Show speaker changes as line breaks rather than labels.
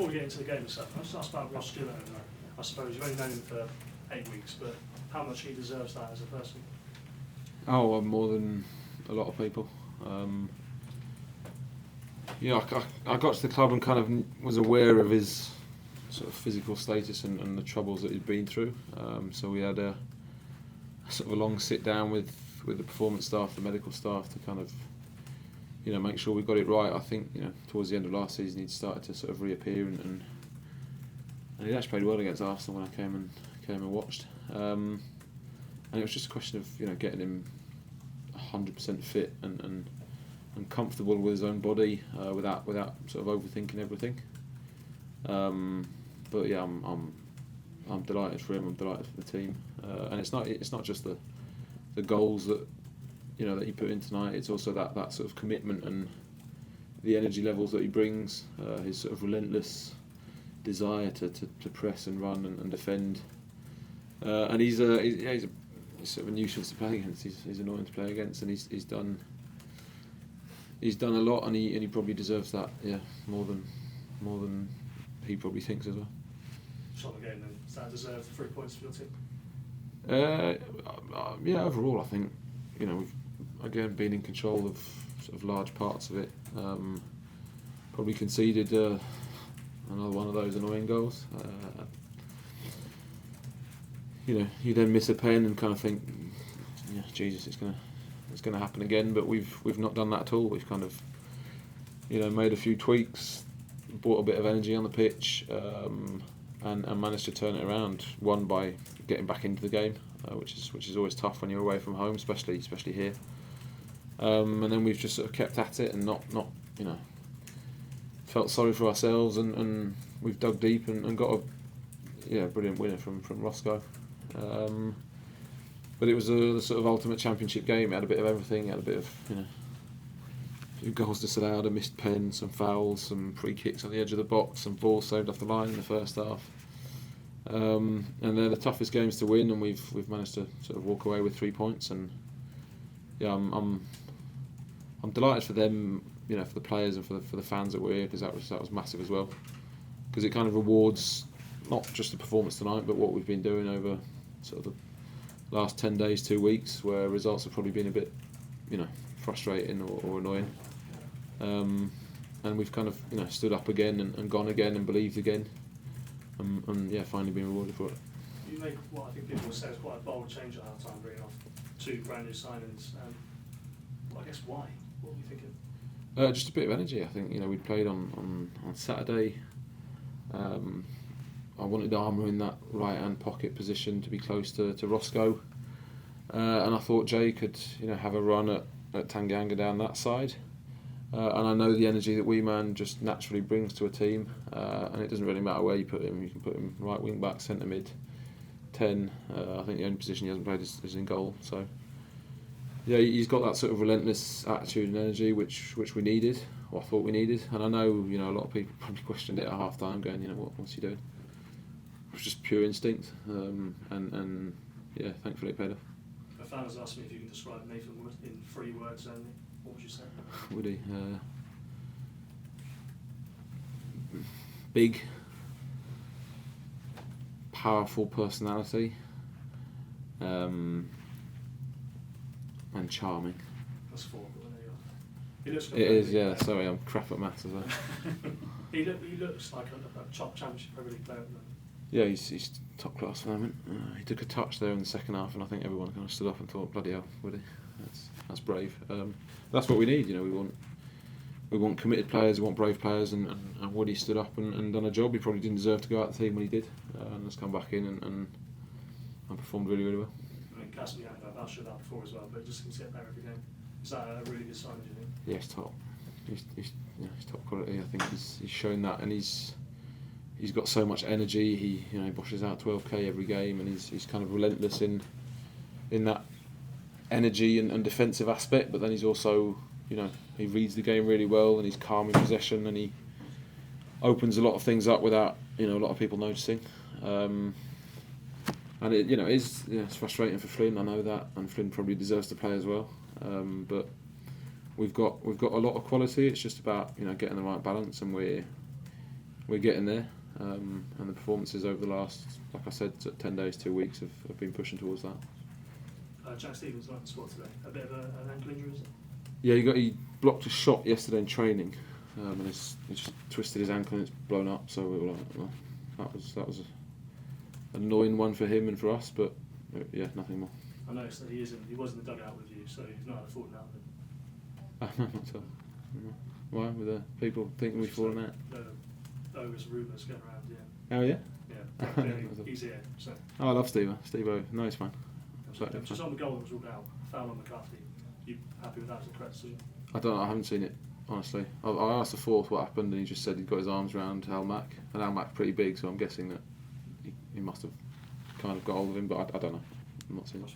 before we get into the game itself, let's ask about Ross Stewart. I suppose you've only known him for 8 weeks, but how much he deserves that as a person?
Oh, more than a lot of people. I got to the club and kind of was aware of his sort of physical status and the troubles that he'd been through. So we had a sort of a long sit down with the performance staff, the medical staff, to kind of make sure we got it right. I think towards the end of last season he'd started to sort of reappear and he actually played well against Arsenal when I came and watched. And it was just a question of getting him 100% fit and comfortable with his own body without sort of overthinking everything. But yeah, I'm delighted for him. I'm delighted for the team, and it's not just the goals that that he put in tonight. It's also that sort of commitment and the energy levels that he brings. His sort of relentless desire to press and run and defend. And he's sort of a nuisance to play against. He's annoying to play against, and he's done a lot, and he probably deserves that. Yeah, more than he probably thinks as well.
Shot the game then. Does that deserve 3 points for your team?
Yeah, overall I think we've again been in control of sort of large parts of it. Probably conceded another one of those annoying goals. You then miss a pen and kind of think, Jesus, it's gonna happen again. But we've not done that at all. We've kind of made a few tweaks, brought a bit of energy on the pitch, and managed to turn it around. One, by getting back into the game, which is always tough when you're away from home, especially here. And then we've just sort of kept at it and not felt sorry for ourselves, and we've dug deep and got a brilliant winner from Roscoe. But it was the sort of ultimate championship game. It had a bit of everything. It had a bit of a few goals disallowed, a missed pen, some fouls, some free kicks on the edge of the box, some balls saved off the line in the first half. And they're the toughest games to win, and we've managed to sort of walk away with 3 points. And yeah, I'm delighted for them, for the players and for the fans that were here, because that was massive as well. Because it kind of rewards not just the performance tonight, but what we've been doing over sort of the last 10 days, 2 weeks, where results have probably been a bit, frustrating or annoying. And we've kind of stood up again and gone again and believed again, and finally been rewarded for it.
You make what I think people would say is quite a bold change at half time, bringing off 2 brand new signings. I guess why? What were you thinking?
Just a bit of energy. I think we'd played on Saturday. I wanted Armour in that right hand pocket position to be close to Roscoe, and I thought Jay could have a run at Tanganga down that side. And I know the energy that Weeman just naturally brings to a team, and it doesn't really matter where you put him. You can put him right wing back, centre mid, 10. I think the only position he hasn't played is in goal. So yeah, he's got that sort of relentless attitude and energy which we needed, or I thought we needed. And I know a lot of people probably questioned it at half time, going what's he doing? It was just pure instinct, and yeah, thankfully it paid off.
A fan has asked me if you can describe Nathan Wood in 3 words only. What would you say?
Woody, big, powerful personality, and charming.
That's 4, but there you are. He looks
it is, yeah. Sorry, I'm crap at maths as well.
He looks like a top championship Premier League player at the moment.
Yeah, he's top class at the moment. He took a touch there in the second half, and I think everyone kind of stood up and thought, bloody hell, Woody, that's brave. That's what we need. We want committed players, we want brave players, and Woody stood up and done a job. He probably didn't deserve to go out of the team when he did, and has come back in and performed really, really well.
I mean, Casper, I've showed that before as well, but just seems to get better every game. Is that a really good sign, do you think?
Yeah, he's top. He's top quality. I think he's shown that, and he's got so much energy. He bushes out 12k every game, and he's kind of relentless in that energy and defensive aspect. But then he's also he reads the game really well, and he's calm in possession, and he opens a lot of things up without a lot of people noticing. And it it's frustrating for Flynn. I know that, and Flynn probably deserves to play as well. But we've got a lot of quality. It's just about getting the right balance, and we're we're getting there, and the performances over the last, like I said, 10 days, 2 weeks have been pushing towards that.
Jack Stevens not in the squad today. A bit of an ankle injury, is it?
Yeah, he blocked a shot yesterday in training, and he just twisted his ankle and it's blown up. So we were like, well, that was an annoying one for him and for us, but yeah, nothing more.
I noticed that he was in the dugout with you, so you've not had a falling out with him.
Not so. Why? With the people thinking we've fallen out?
No, there's rumours going around, yeah.
Oh yeah.
Yeah, he's here, so.
Oh, I love Steve-O, nice man.
Just on the goal that was ruled out, foul on McCarthy. You happy with that as a correct decision?
I don't know, I haven't seen it, honestly. I asked the fourth what happened and he just said he'd got his arms around Al-Mac, and Al-Mac's pretty big, so I'm guessing that he must have kind of got hold of him, but I don't know. I'm not seeing it.